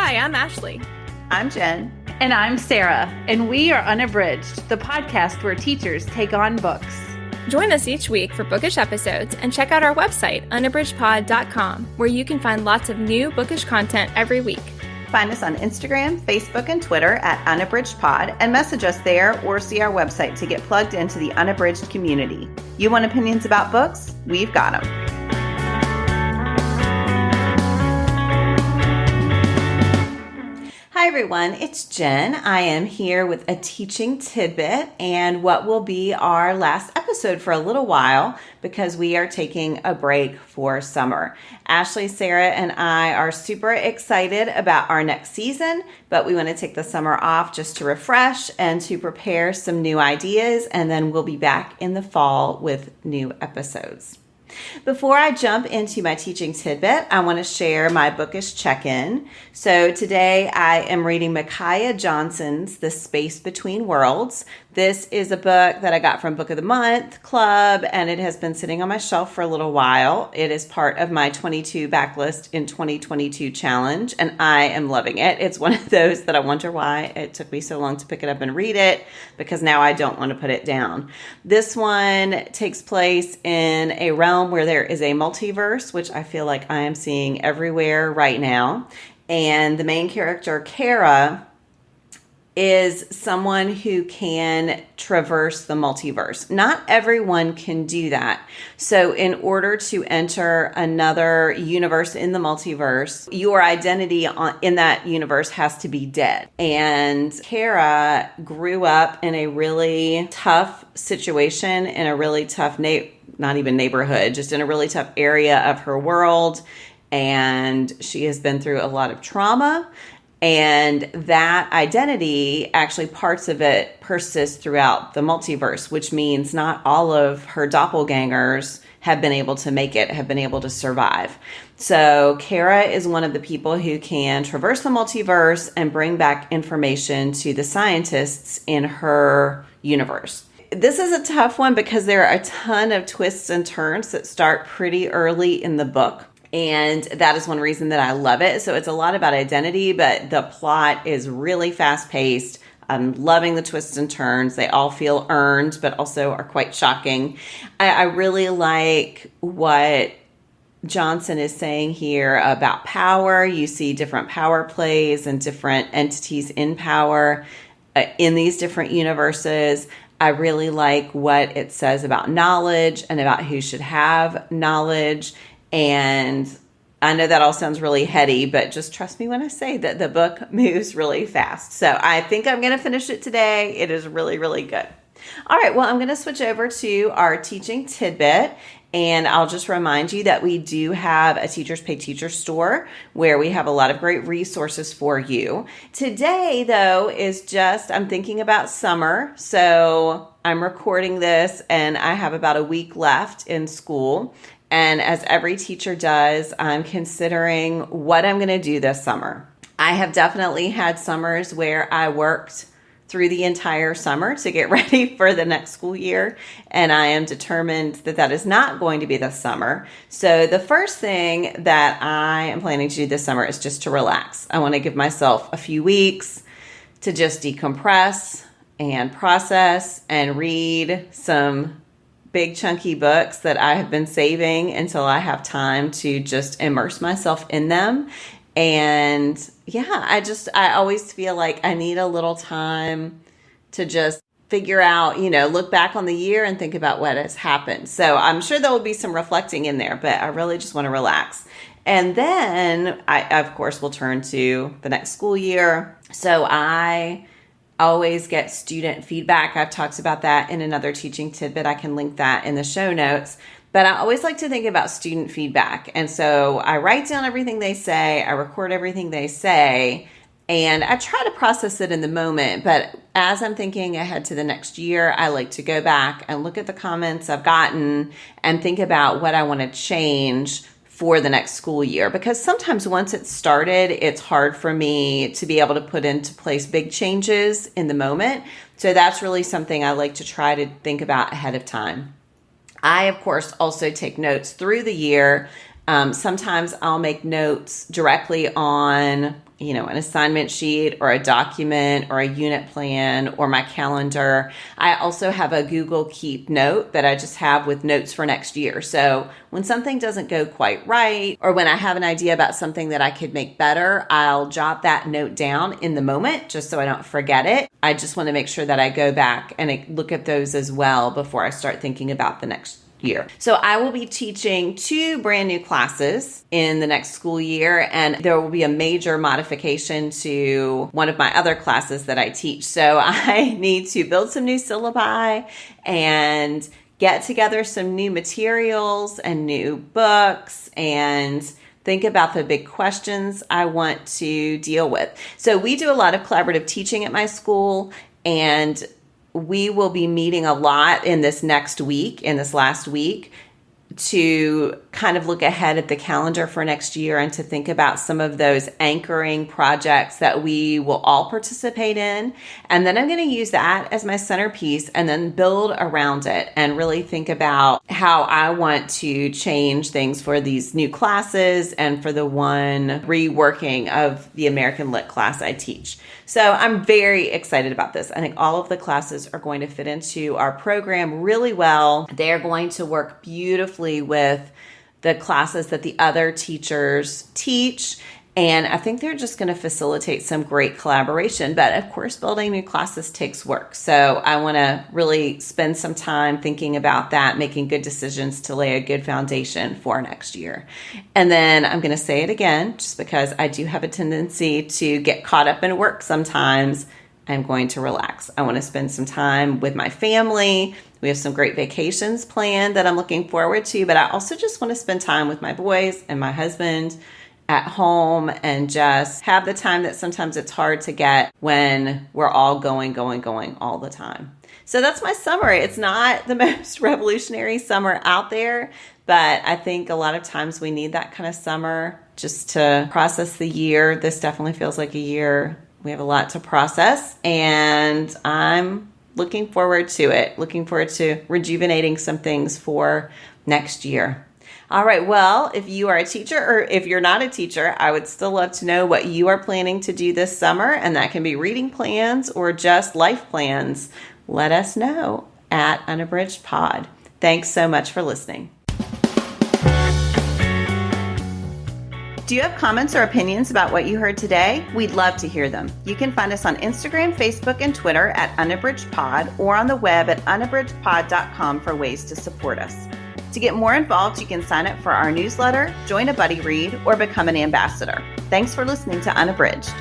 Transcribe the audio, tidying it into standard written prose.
Hi, I'm Ashley. I'm Jen. And I'm Sarah, and we are Unabridged, the podcast where teachers take on books. Join us each week for bookish episodes and check out our website, unabridgedpod.com, where you can find lots of new bookish content every week. Find us on Instagram, Facebook, and Twitter at unabridgedpod and message us there or see our website to get plugged into the Unabridged community. You want opinions about books? We've got them. Hi everyone, it's Jen. I am here with a teaching tidbit and what will be our last episode for a little while because we are taking a break for summer. Ashley, Sarah, and I are super excited about our next season, but we want to take the summer off just to refresh and to prepare some new ideas, and then we'll be back in the fall with new episodes. Before I jump into my teaching tidbit, I want to share my bookish check-in. So today I am reading Micaiah Johnson's The Space Between Worlds. This is a book that I got from Book of the Month Club, and it has been sitting on my shelf for a little while. It is part of my 22 Backlist in 2022 challenge, and I am loving it. It's one of those that I wonder why it took me so long to pick it up and read it, because now I don't want to put it down. This one takes place in a realm where there is a multiverse, which I feel like I am seeing everywhere right now. And the main character, Kara, is someone who can traverse the multiverse. Not everyone can do that. So in order to enter another universe in the multiverse, your identity in that universe has to be dead. And Kara grew up in a really tough situation, in a really tough, not even neighborhood, just in a really tough area of her world. And she has been through a lot of trauma. And that identity, actually parts of it persist throughout the multiverse, which means not all of her doppelgangers have been able to make it, have been able to survive. So Kara is one of the people who can traverse the multiverse and bring back information to the scientists in her universe. This is a tough one because there are a ton of twists and turns that start pretty early in the book. And that is one reason that I love it. So it's a lot about identity, but the plot is really fast paced. I'm loving the twists and turns. They all feel earned, but also are quite shocking. I really like what Johnson is saying here about power. You see different power plays and different entities in power in these different universes. I really like what it says about knowledge and about who should have knowledge. And I know that all sounds really heady, but just trust me when I say that the book moves really fast. So I think I'm going to finish it today. It is really, really good. All right, well, I'm going to switch over to our teaching tidbit. And I'll just remind you that we do have a Teachers Pay Teacher store where we have a lot of great resources for you. Today, though, is just, I'm thinking about summer. So I'm recording this and I have about a week left in school. And as every teacher does, I'm considering what I'm going to do this summer. I have definitely had summers where I worked through the entire summer to get ready for the next school year. And I am determined that that is not going to be this summer. So the first thing that I am planning to do this summer is just to relax. I want to give myself a few weeks to just decompress and process and read some big chunky books that I have been saving until I have time to just immerse myself in them. And yeah, I always feel like I need a little time to just figure out, look back on the year and think about what has happened. So I'm sure there will be some reflecting in there, but I really just want to relax. And then I, of course, will turn to the next school year. So I always get student feedback. I've talked about that in another teaching tidbit. I can link that in the show notes. But I always like to think about student feedback. And so I write down everything they say. I record everything they say. And I try to process it in the moment. But as I'm thinking ahead to the next year, I like to go back and look at the comments I've gotten and think about what I want to change for the next school year, because sometimes once it's started, it's hard for me to be able to put into place big changes in the moment. So that's really something I like to try to think about ahead of time. I, of course, also take notes through the year. Sometimes I'll make notes directly on an assignment sheet or a document or a unit plan or my calendar. I also have a Google Keep note that I just have with notes for next year. So when something doesn't go quite right, or when I have an idea about something that I could make better, I'll jot that note down in the moment just so I don't forget it. I just want to make sure that I go back and look at those as well before I start thinking about the next year. So I will be teaching 2 brand new classes in the next school year, and there will be a major modification to one of my other classes that I teach. So I need to build some new syllabi and get together some new materials and new books and think about the big questions I want to deal with. So we do a lot of collaborative teaching at my school, and we will be meeting a lot in this last week, to kind of look ahead at the calendar for next year and to think about some of those anchoring projects that we will all participate in. And then I'm going to use that as my centerpiece and then build around it and really think about how I want to change things for these new classes and for the one reworking of the American Lit class I teach. So I'm very excited about this. I think all of the classes are going to fit into our program really well. They are going to work beautifully with the classes that the other teachers teach. And I think they're just going to facilitate some great collaboration. But of course, building new classes takes work. So I want to really spend some time thinking about that, making good decisions to lay a good foundation for next year. And then I'm going to say it again, just because I do have a tendency to get caught up in work sometimes. I'm going to relax. I want to spend some time with my family. We have some great vacations planned that I'm looking forward to, but I also just want to spend time with my boys and my husband at home and just have the time that sometimes it's hard to get when we're all going all the time. So that's my summer. It's not the most revolutionary summer out there, but I think a lot of times we need that kind of summer just to process the year. This definitely feels like a year. We have a lot to process, and I'm looking forward to it. Looking forward to rejuvenating some things for next year. All right. Well, if you are a teacher or if you're not a teacher, I would still love to know what you are planning to do this summer. And that can be reading plans or just life plans. Let us know at Unabridged Pod. Thanks so much for listening. Do you have comments or opinions about what you heard today? We'd love to hear them. You can find us on Instagram, Facebook, and Twitter at Unabridged Pod, or on the web at unabridgedpod.com for ways to support us. To get more involved, you can sign up for our newsletter, join a buddy read, or become an ambassador. Thanks for listening to Unabridged.